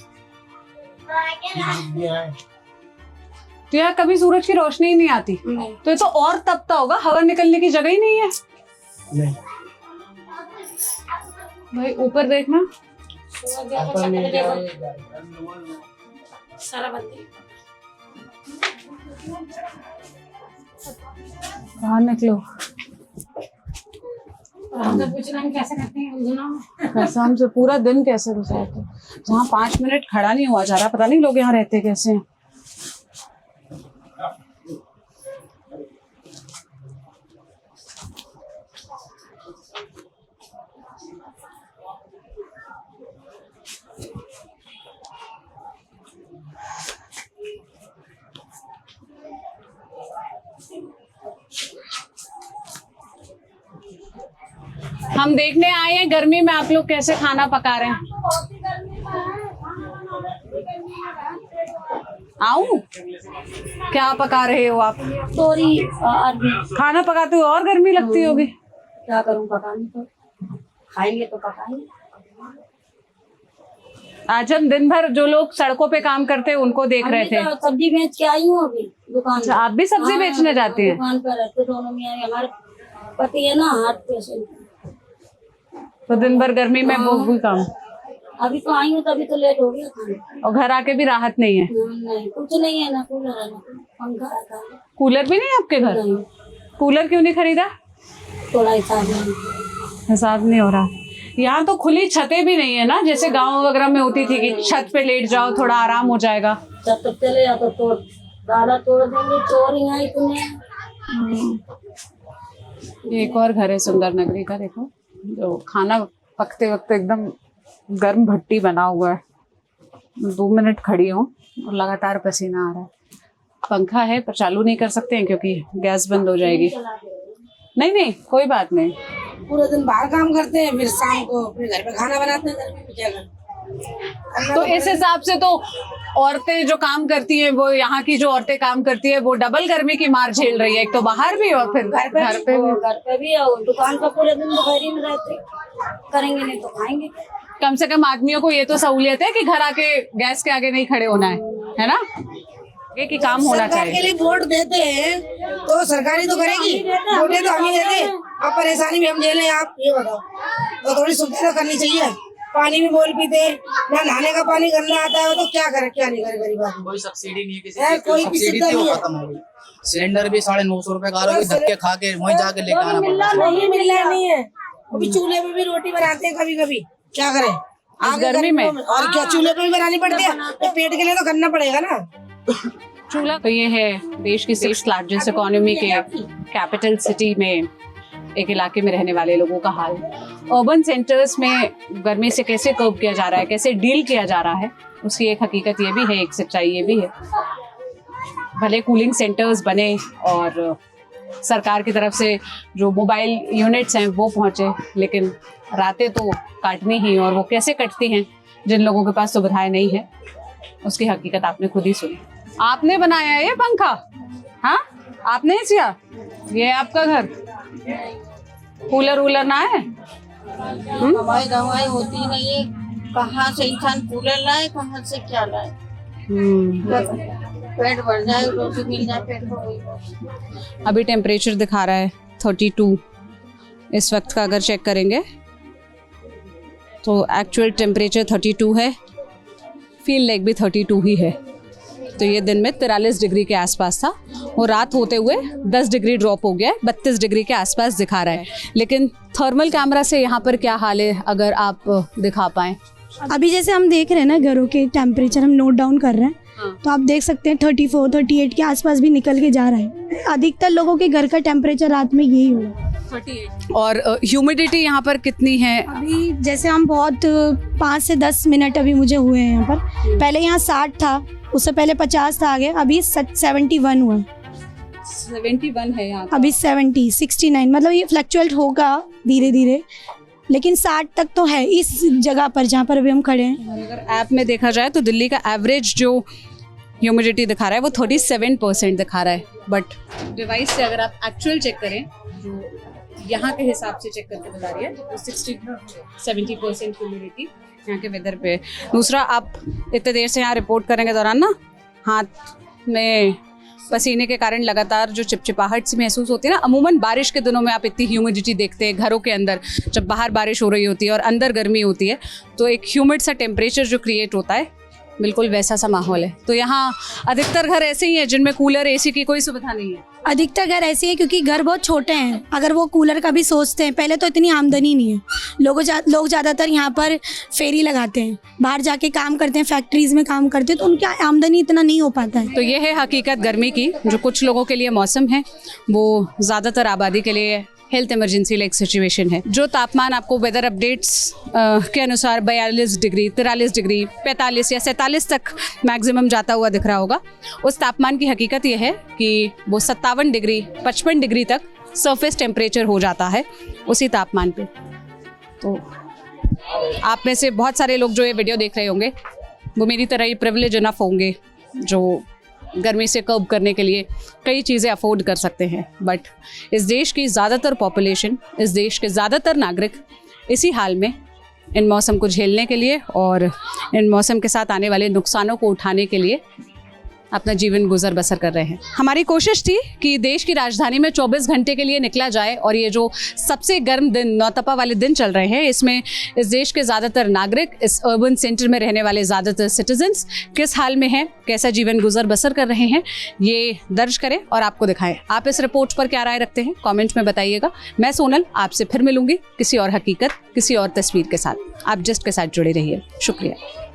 तो यहाँ कभी सूरज की रोशनी ही नहीं आती? नहीं। तो ये तो और तपता होगा, हवा निकलने की जगह ही नहीं है। नहीं। भाई ऊपर देखना। ऊपर में क्या है? सारा बंद है। बाहर निकलो। हम तो पूछ रहे हैं कैसे करते हैं उलझना। कैसे हमसे पूरा दिन कैसे गुजारते? जहाँ 5 मिनट खड़ा नहीं हुआ जा रहा, पता नहीं लोग यहाँ रहते कैसे हैं। हम देखने आए हैं गर्मी में आप लोग कैसे खाना पका रहे हैं। आऊं? क्या पका रहे हो आप? तोरी अरबी। खाना पकाते हुए और गर्मी लगती होगी। क्या करूं, पकाने तो खाएंगे तो पकाएंगे। आज हम दिन भर जो लोग सड़कों पे काम करते हैं उनको देख रहे थे। सब्जी बेच के आई हूँ अभी दुकान पे। आप भी सब्जी बेचने जाती हैं? दुकान पे रहते दोनों में। हमारे पति है ना हार्ट पेशेंट, तो दिन भर गर्मी में वो भी काम। अभी तो आई हूँ तभी तो लेट हो गया खाना। और घर आके भी राहत नहीं है? नहीं, कुछ नहीं है, ना कूलर है ना पंखा है। कूलर भी नहीं है आपके घर? नहीं। कूलर क्यों नहीं खरीदा? थोड़ा हिसाब नहीं हो रहा। यहाँ तो खुली छतें भी नहीं है ना, जैसे गांव वगैरह में होती थी कि छत पे लेट जाओ थोड़ा आराम हो जाएगा। छत पे चले जाओ तो तोड़ दादा तोड़ देंगे, चोर यहाँ इतने। एक और घर है सुंदर नगरी का, देखो जो खाना पकते वक्त एकदम गर्म भट्टी बना हुआ है। 2 मिनट खड़ी हूँ और लगातार पसीना आ रहा है। पंखा है पर चालू नहीं कर सकते हैं क्योंकि गैस बंद हो जाएगी। नहीं नहीं कोई बात नहीं। पूरे दिन बाहर काम करते हैं, फिर शाम को अपने घर पे खाना बनाते हैं। घर में क्या करते तो इस हिसाब से तो औरतें जो काम करती हैं, वो यहाँ की जो औरतें काम करती है, वो डबल गर्मी की मार झेल रही है, एक तो बाहर भी और फिर घर पे भी और दुकान पर पूरे दिन दोपहरी में रहते, करेंगे नहीं तो खाएंगे। कम से कम आदमियों को ये तो सहूलियत है कि घर आके गैस के आगे नहीं खड़े होना है ना? ये कि काम होना चाहिए। सरकार के लिए वोट देते हैं तो सरकारी तो करेगी, वोटें तो हम ही देते हैं। अब परेशानी में हम झेलें, आप ये बताओ। तो थोड़ी सुविधा तो करनी चाहिए। पानी भी बोल पीते, ना नहाने का पानी गंदा आता है, तो क्या करे क्या नहीं करे गरीब आदमी। कोई सब्सिडी नहीं है किसी है, कोई सब्सिडी सुविधा थी, वो नहीं है। खत्म हो गई। सिलेंडर भी 950 रुपए का आ रहा है, धक्के खा के वहीं जाके लेके आना पड़ता है। नहीं है। अभी चूल्हे पे भी रोटी बनाते हैं कभी कभी, क्या करें इस गर्मी में? और क्या चूल्हे पे भी बनानी पड़ती है, तो पेट के लिए तो करना पड़ेगा ना। चूल्हा तो ये है देश की 6th लार्जेस्ट इकोनॉमी के कैपिटल सिटी में एक इलाके में रहने वाले लोगों का हाल। अर्बन सेंटर्स में गर्मी से कैसे कोप किया जा रहा है, कैसे डील किया जा रहा है, उसकी एक हकीकत ये भी है, एक सच्चाई ये भी है। भले कूलिंग सेंटर्स बने और सरकार की तरफ से जो मोबाइल यूनिट्स हैं वो पहुंचे, लेकिन रातें तो काटनी ही, और वो कैसे कटती हैं जिन लोगों के पास सुविधाएं नहीं है, उसकी हकीकत आपने खुद ही सुनी। आपने बनाया ये पंखा? हाँ, आपने ही सिया? ये आपका घर? कूलर वूलर ना है? हवाई दवाई होती नहीं है, कहाँ से इंसान कूलर लाए, कहाँ से क्या लाए। पेट भर जाए, रोटी मिल जाए पेट भर। अभी टेम्परेचर दिखा रहा है 32 इस वक्त का। अगर चेक करेंगे तो एक्चुअल टेम्परेचर 32 है, फील लाइक भी 32 ही है। तो ये दिन में 43 डिग्री के आसपास था, और रात होते हुए 10 डिग्री ड्रॉप हो गया है, 32 डिग्री के आसपास दिखा रहा है। लेकिन थर्मल कैमरा से यहाँ पर क्या हाल है, अगर आप दिखा पाएँ। अभी जैसे हम देख रहे हैं ना घरों के टेम्परेचर, हम नोट डाउन कर रहे हैं, तो आप देख सकते हैं 34, 38 के आसपास भी निकल के जा रहा है। अधिकतर लोगों के घर का टेम्परेचर रात में यही होगा 38। और ह्यूमिडिटी यहाँ पर कितनी है? अभी जैसे हम बहुत 5 से 10 मिनट अभी मुझे हुए हैं यहाँ पर। पहले यहाँ 60 था, उससे पहले 50 था, आगे अभी 71 हुआ। 71 है यहाँ, अभी 70, 69, मतलब ये फ्लक्चुएट होगा धीरे धीरे, लेकिन 60 तक तो है इस जगह पर जहाँ पर अभी हम खड़े हैं। अगर ऐप में देखा जाए तो दिल्ली का एवरेज जो ह्यूमिडिटी दिखा रहा है वो 37% दिखा रहा है, बट डिवाइस से अगर आप एक्चुअल चेक करें, जो यहाँ के हिसाब से चेक करके बता रही है, तो 60-70% ह्यूमिडिटी यहाँ के वेदर पे। दूसरा, आप इतने देर से यहाँ रिपोर्ट करने के दौरान ना हाथ में पसीने के कारण लगातार जो चिपचिपाहट सी महसूस होती है ना, अमूमन बारिश के दिनों में आप इतनी ह्यूमिडिटी देखते हैं घरों के अंदर, जब बाहर बारिश हो रही होती है और अंदर गर्मी होती है, तो एक ह्यूमिड सा टेम्परेचर जो क्रिएट होता है, बिल्कुल वैसा सा माहौल है। तो यहाँ अधिकतर घर ऐसे ही हैं जिनमें कूलर एसी की कोई सुविधा नहीं है। अधिकतर घर ऐसे हैं क्योंकि घर बहुत छोटे हैं। अगर वो कूलर का भी सोचते हैं, पहले तो इतनी आमदनी नहीं है, लोग ज़्यादातर यहाँ पर फेरी लगाते हैं, बाहर जाके काम करते हैं, फैक्ट्रीज में काम करते हैं, तो उनकी आमदनी इतना नहीं हो पाता है। तो ये है हकीकत गर्मी की, जो कुछ लोगों के लिए मौसम है, वो ज़्यादातर आबादी के लिए हेल्थ इमरजेंसी लाइक सिचुएशन है। जो तापमान आपको वेदर अपडेट्स के अनुसार 42 डिग्री, 43 डिग्री, 45 या 47 तक मैक्सिमम जाता हुआ दिख रहा होगा, उस तापमान की हकीकत ये है कि वो 57 डिग्री, 55 डिग्री तक सरफेस टेम्परेचर हो जाता है उसी तापमान पे। तो आप में से बहुत सारे लोग जो ये वीडियो देख रहे होंगे, वो मेरी तरह ही प्रिविलेज इनफ होंगे जो गर्मी से कर्ब करने के लिए कई चीज़ें अफोर्ड कर सकते हैं। बट इस देश की ज़्यादातर पॉपुलेशन, इस देश के ज़्यादातर नागरिक इसी हाल में इन मौसम को झेलने के लिए और इन मौसम के साथ आने वाले नुकसानों को उठाने के लिए अपना जीवन गुजर बसर कर रहे हैं। हमारी कोशिश थी कि देश की राजधानी में 24 घंटे के लिए निकला जाए, और ये जो सबसे गर्म दिन, नौतपा वाले दिन चल रहे हैं, इसमें इस देश के ज़्यादातर नागरिक, इस अर्बन सेंटर में रहने वाले ज़्यादातर सिटीजन्स किस हाल में हैं, कैसा जीवन गुजर बसर कर रहे हैं, ये दर्ज करें और आपको दिखाएं। आप इस रिपोर्ट पर क्या राय रखते हैं, कॉमेंट में बताइएगा। मैं सोनल आपसे फिर मिलूंगी किसी और हकीकत, किसी और तस्वीर के साथ। आप जस्ट के साथ जुड़े रहिए। शुक्रिया।